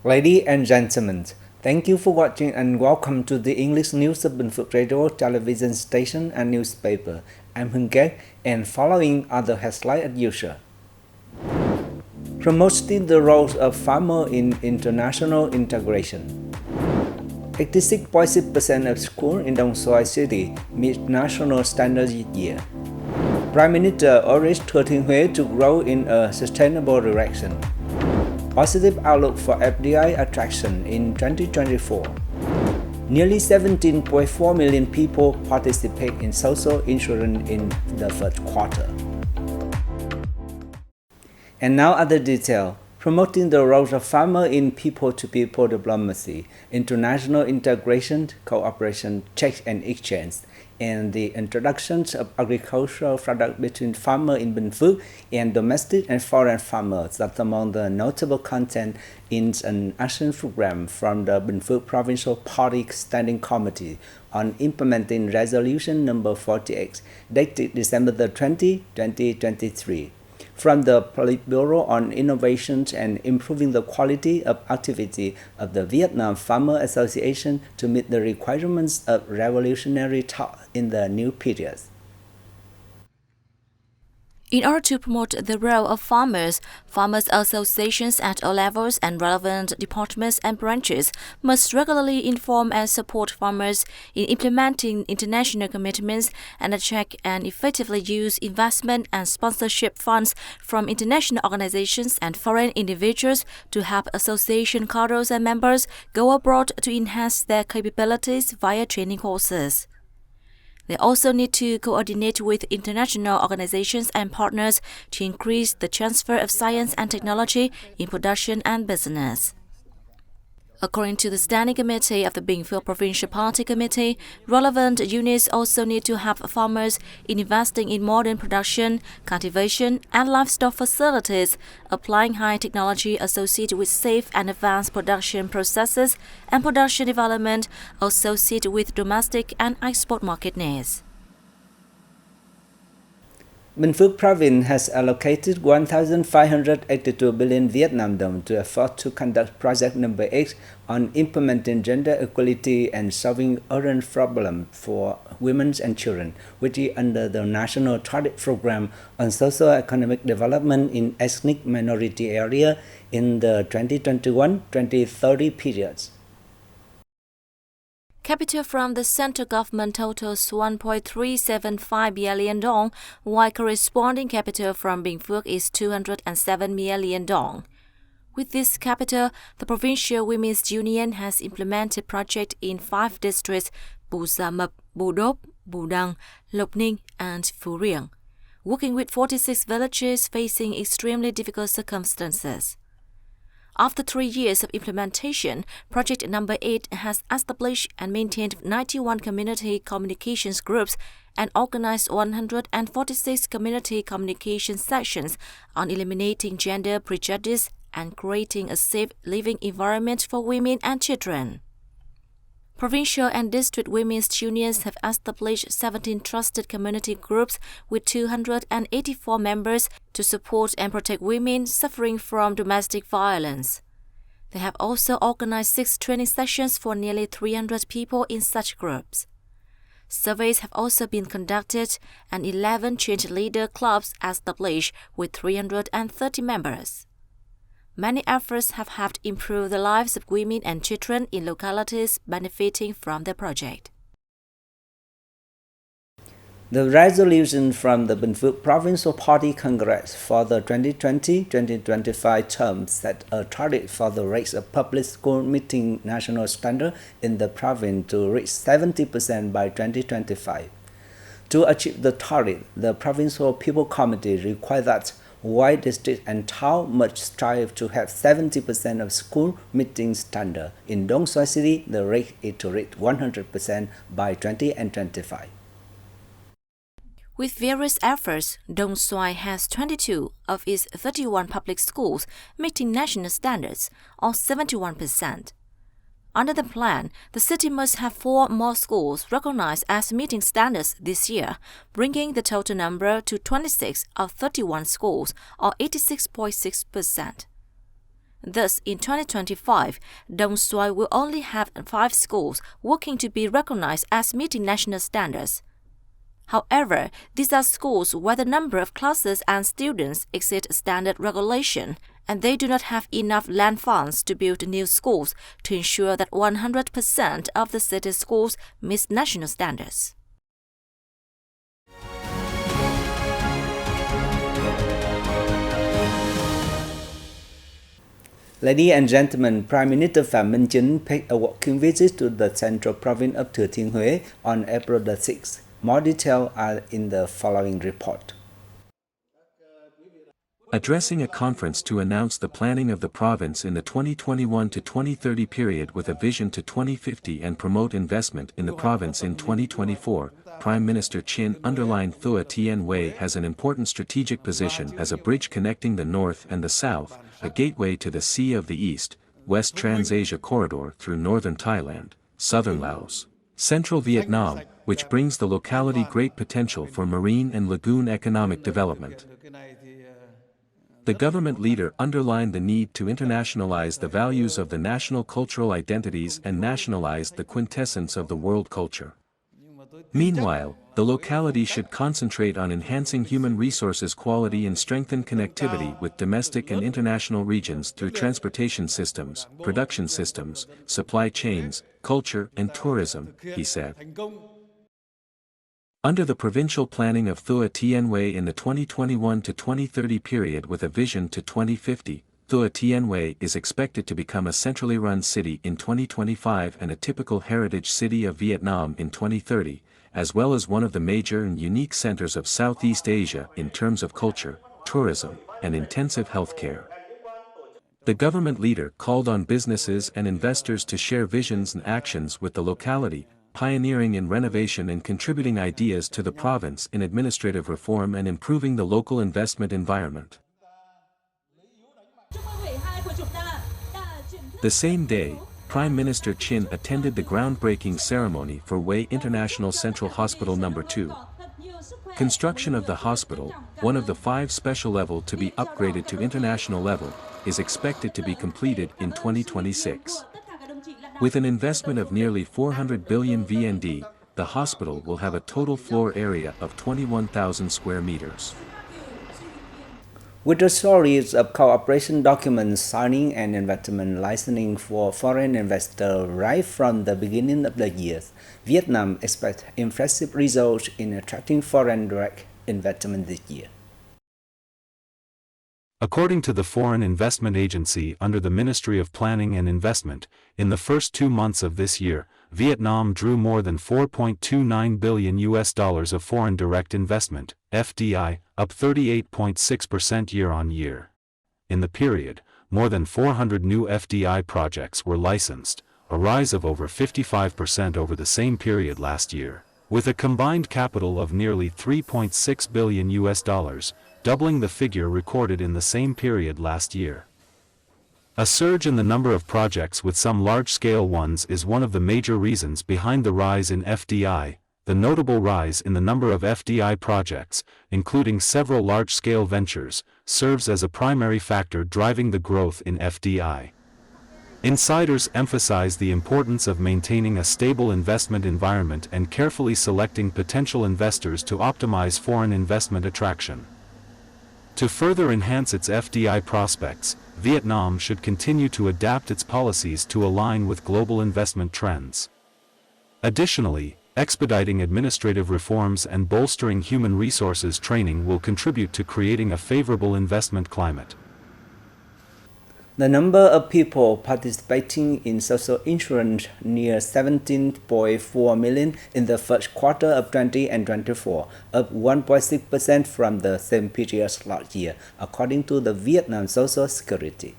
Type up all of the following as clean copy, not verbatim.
Ladies and gentlemen, thank you for watching and welcome to the English News of Bình Phước Radio television station and newspaper. I'm Hưng and following are the headlines as usual. Promoting the role of farmer in international integration. 86.6% of schools in Dong Xoai City meet national standards each year. Prime Minister urged Thừa Thiên Huế to grow in a sustainable direction. Positive outlook for FDI attraction in 2024. Nearly 17.4 million people participate in social insurance in the first quarter. And now other detail. Promoting the role of farmer in people-to-people diplomacy, international integration, cooperation, check and exchange, and the introduction of agricultural products between farmers in Bình Phước and domestic and foreign farmers are among the notable content in an action program from the Bình Phước Provincial Party Standing Committee on implementing Resolution number 48, dated December 20, 2023. From the Politburo on Innovations and Improving the Quality of Activity of the Vietnam Farmer Association to meet the requirements of revolutionary thought in the new period. In order to promote the role of farmers associations at all levels and relevant departments and branches must regularly inform and support farmers in implementing international commitments and attract and effectively use investment and sponsorship funds from international organizations and foreign individuals to help association cadres and members go abroad to enhance their capabilities via training courses. They also need to coordinate with international organizations and partners to increase the transfer of science and technology in production and business. According to the Standing Committee of the Bình Phước Provincial Party Committee, relevant units also need to have farmers in investing in modern production, cultivation, and livestock facilities, applying high technology associated with safe and advanced production processes and production development associated with domestic and export market needs. Bình Phước Province has allocated 1,582 billion Vietnam dong to effort to conduct project number 8 on implementing gender equality and solving urgent problems for women and children, which is under the National Target Program on Socio-Economic Development in Ethnic Minority Area in the 2021-2030 periods. Capital from the central government totals 1.375 billion dong, while corresponding capital from Bình Phước is 207 million dong. With this capital, the Provincial Women's Union has implemented projects in 5 districts: Bù Gia Mập, Bù Đốp, Bù Đăng, Lộc Ninh, and Phú Riềng, working with 46 villages facing extremely difficult circumstances. After 3 years of implementation, Project Number 8 has established and maintained 91 community communications groups and organized 146 community communication sessions on eliminating gender prejudice and creating a safe living environment for women and children. Provincial and district women's unions have established 17 trusted community groups with 284 members to support and protect women suffering from domestic violence. They have also organized 6 training sessions for nearly 300 people in such groups. Surveys have also been conducted and 11 change leader clubs established with 330 members. Many efforts have helped improve the lives of women and children in localities benefiting from the project. The resolution from the Bình Phước Provincial Party Congress for the 2020-2025 term set a target for the rates of public school meeting national standard in the province to reach 70% by 2025. To achieve the target, the Provincial People Committee required that while district and town must strive to have 70% of school meeting standard. In Dong Xoai City, the rate is to reach 100% by 2025. With various efforts, Dong Xoai has 22 of its 31 public schools meeting national standards, or 71%. Under the plan, the city must have 4 more schools recognized as meeting standards this year, bringing the total number to 26 of 31 schools, or 86.6%. Thus, in 2025, Đông Xoài will only have 5 schools working to be recognized as meeting national standards. However, these are schools where the number of classes and students exceed standard regulation, and they do not have enough land funds to build new schools to ensure that 100% of the city schools meet national standards. Ladies and gentlemen, Prime Minister Phạm Minh Chính paid a walking visit to the central province of Thừa Thiên Huế on April the 6th. More details are in the following report. Addressing a conference to announce the planning of the province in the 2021 to 2030 period with a vision to 2050 and promote investment in the province in 2024, Prime Minister Chin underlined Thừa Thiên Huế has an important strategic position as a bridge connecting the north and the south, a gateway to the Sea of the East, West Trans-Asia corridor through northern Thailand, southern Laos, central Vietnam, which brings the locality great potential for marine and lagoon economic development. The government leader underlined the need to internationalize the values of the national cultural identities and nationalize the quintessence of the world culture. Meanwhile, the locality should concentrate on enhancing human resources quality and strengthen connectivity with domestic and international regions through transportation systems, production systems, supply chains, culture and tourism, he said. Under the provincial planning of Thừa Thiên Huế in the 2021 to 2030 period with a vision to 2050, Thừa Thiên Huế is expected to become a centrally run city in 2025 and a typical heritage city of Vietnam in 2030, as well as one of the major and unique centers of Southeast Asia in terms of culture, tourism, and intensive healthcare. The government leader called on businesses and investors to share visions and actions with the locality, pioneering in renovation and contributing ideas to the province in administrative reform and improving the local investment environment. The same day, Prime Minister Chin attended the groundbreaking ceremony for Huế International Central Hospital No. 2. Construction of the hospital, one of the 5 special level to be upgraded to international level, is expected to be completed in 2026. With an investment of nearly 400 billion VND, the hospital will have a total floor area of 21,000 square meters. With the stories of cooperation documents signing and investment licensing for foreign investors right from the beginning of the year, Vietnam expects impressive results in attracting foreign direct investment this year. According to the Foreign Investment Agency under the Ministry of Planning and Investment, in the first 2 months of this year, Vietnam drew more than $4.29 billion of foreign direct investment, FDI, up 38.6% year-on-year. In the period, more than 400 new FDI projects were licensed, a rise of over 55% over the same period last year, with a combined capital of nearly $3.6 billion, doubling the figure recorded in the same period last year. A surge in the number of projects with some large-scale ones is one of the major reasons behind the rise in FDI. The notable rise in the number of FDI projects, including several large-scale ventures, serves as a primary factor driving the growth in FDI. Insiders emphasize the importance of maintaining a stable investment environment and carefully selecting potential investors to optimize foreign investment attraction. To further enhance its FDI prospects, Vietnam should continue to adapt its policies to align with global investment trends. Additionally, expediting administrative reforms and bolstering human resources training will contribute to creating a favorable investment climate. The number of people participating in social insurance near 17.4 million in the first quarter of 2024, up 1.6% from the same period last year, according to the Vietnam Social Security.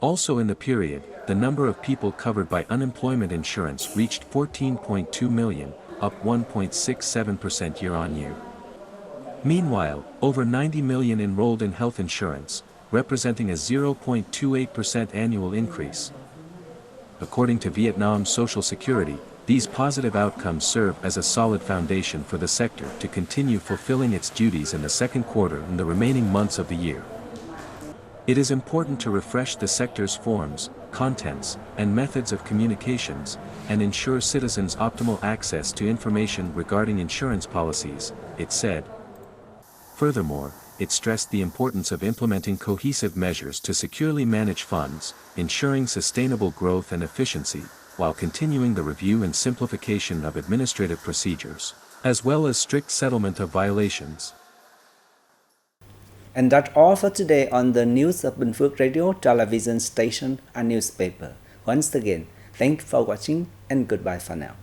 Also in the period, the number of people covered by unemployment insurance reached 14.2 million, up 1.67% year-on-year. Meanwhile, over 90 million enrolled in health insurance, representing a 0.28% annual increase. According to Vietnam's Social Security, these positive outcomes serve as a solid foundation for the sector to continue fulfilling its duties in the second quarter and the remaining months of the year. It is important to refresh the sector's forms, contents, and methods of communications, and ensure citizens optimal access to information regarding insurance policies, it said. Furthermore, it stressed the importance of implementing cohesive measures to securely manage funds, ensuring sustainable growth and efficiency, while continuing the review and simplification of administrative procedures, as well as strict settlement of violations. And that's all for today on the news of Bình Phước Radio, television station, and newspaper. Once again, thanks for watching and goodbye for now.